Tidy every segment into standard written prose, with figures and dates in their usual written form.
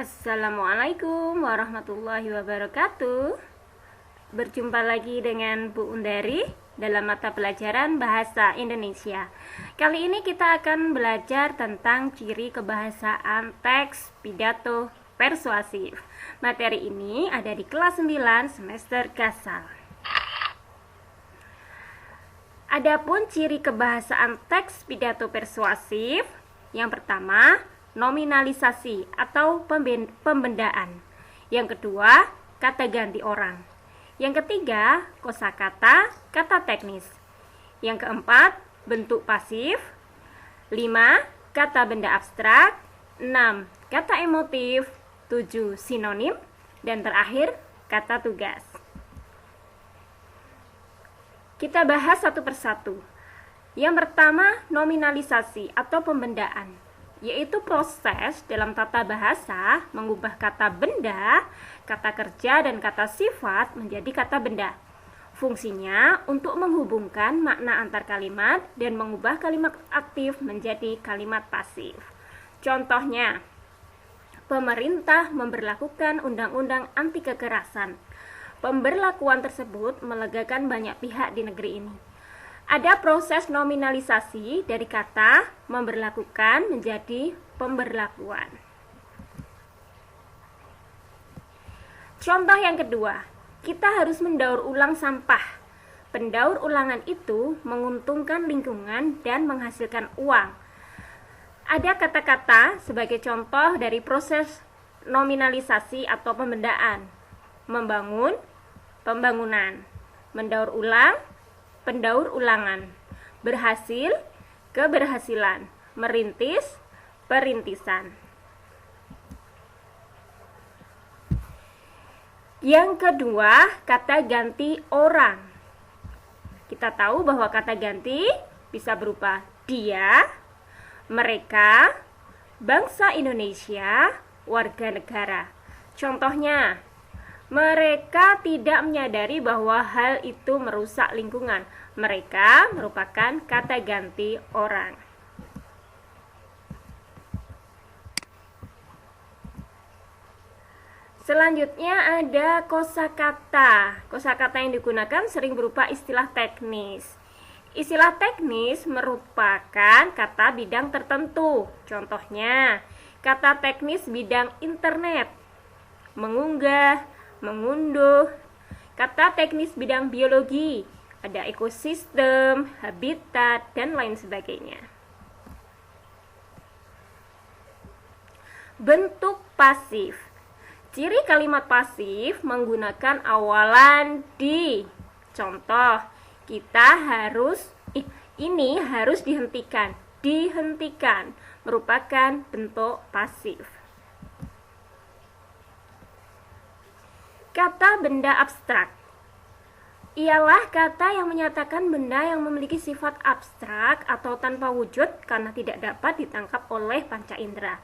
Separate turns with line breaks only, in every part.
Assalamualaikum warahmatullahi wabarakatuh. Berjumpa lagi dengan Bu Undari dalam mata pelajaran Bahasa Indonesia. Kali ini kita akan belajar tentang ciri kebahasaan teks pidato persuasif. Materi ini ada di kelas 9 semester Gasal. Adapun ciri kebahasaan teks pidato persuasif, yang pertama, nominalisasi atau pembendaan. Yang kedua, kata ganti orang. Yang ketiga, kosakata, kata teknis. Yang keempat, bentuk pasif. 5, kata benda abstrak. 6, kata emotif. 7, sinonim. Dan terakhir, kata tugas. Kita bahas satu persatu. Yang pertama, nominalisasi atau pembendaan, yaitu proses dalam tata bahasa mengubah kata benda, kata kerja, dan kata sifat menjadi kata benda. Fungsinya untuk menghubungkan makna antar kalimat dan mengubah kalimat aktif menjadi kalimat pasif. Contohnya, pemerintah memberlakukan undang-undang anti kekerasan. Pemberlakuan tersebut melegakan banyak pihak di negeri ini. Ada proses nominalisasi dari kata memberlakukan menjadi pemberlakuan. Contoh yang kedua, kita harus mendaur ulang sampah. Pendaur ulangan itu menguntungkan lingkungan dan menghasilkan uang. Ada kata-kata sebagai contoh dari proses nominalisasi atau pembendaan. Membangun, pembangunan. Mendaur ulang, pendaur ulangan. Berhasil, keberhasilan. Merintis, perintisan. Yang kedua, kata ganti orang. Kita tahu bahwa kata ganti bisa berupa dia, mereka, bangsa Indonesia, warga negara. Contohnya, mereka tidak menyadari bahwa hal itu merusak lingkungan. Mereka merupakan kata ganti orang. Selanjutnya ada kosakata. Kosakata yang digunakan sering berupa istilah teknis. Istilah teknis merupakan kata bidang tertentu. Contohnya, kata teknis bidang internet, mengunggah, mengunduh. Kata teknis bidang biologi, ada ekosistem, habitat, dan lain sebagainya. Bentuk pasif. Ciri kalimat pasif menggunakan awalan di. Contoh, ini harus dihentikan. Dihentikan merupakan bentuk pasif. Kata benda abstrak ialah kata yang menyatakan benda yang memiliki sifat abstrak atau tanpa wujud karena tidak dapat ditangkap oleh panca indera.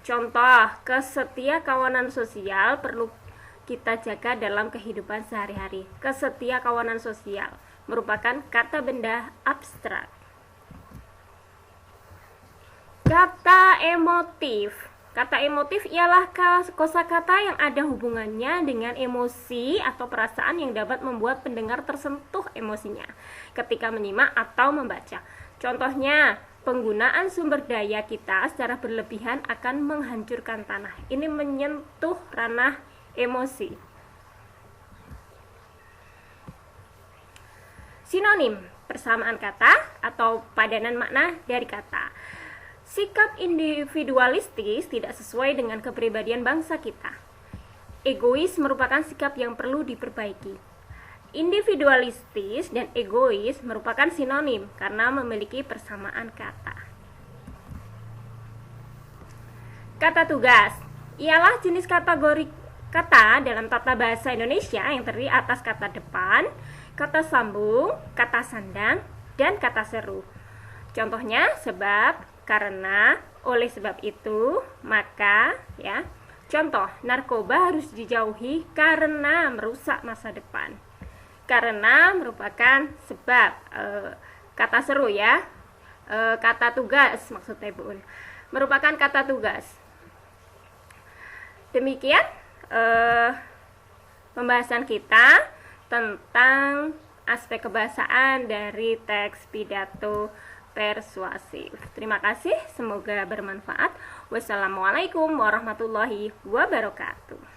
Contoh, kesetiakawanan sosial perlu kita jaga dalam kehidupan sehari-hari. Kesetiakawanan sosial merupakan kata benda abstrak. Kata emotif. Kata emotif ialah kosakata yang ada hubungannya dengan emosi atau perasaan yang dapat membuat pendengar tersentuh emosinya ketika menyimak atau membaca. Contohnya, penggunaan sumber daya kita secara berlebihan akan menghancurkan tanah. Ini menyentuh ranah emosi. Sinonim, persamaan kata atau padanan makna dari kata. Sikap individualistis tidak sesuai dengan kepribadian bangsa kita. Egois merupakan sikap yang perlu diperbaiki. Individualistis dan egois merupakan sinonim karena memiliki persamaan kata. Kata tugas ialah jenis kategori kata dalam tata bahasa Indonesia yang terdiri atas kata depan, kata sambung, kata sandang, dan kata seru. Contohnya sebab, karena, oleh sebab itu, maka, ya. Contoh, narkoba harus dijauhi karena merusak masa depan. Karena merupakan sebab. Kata seru ya. Kata tugas maksudnya Bu. Merupakan kata tugas. Demikian pembahasan kita tentang aspek kebahasaan dari teks pidato persuasif. Terima kasih, semoga bermanfaat. Wassalamualaikum warahmatullahi wabarakatuh.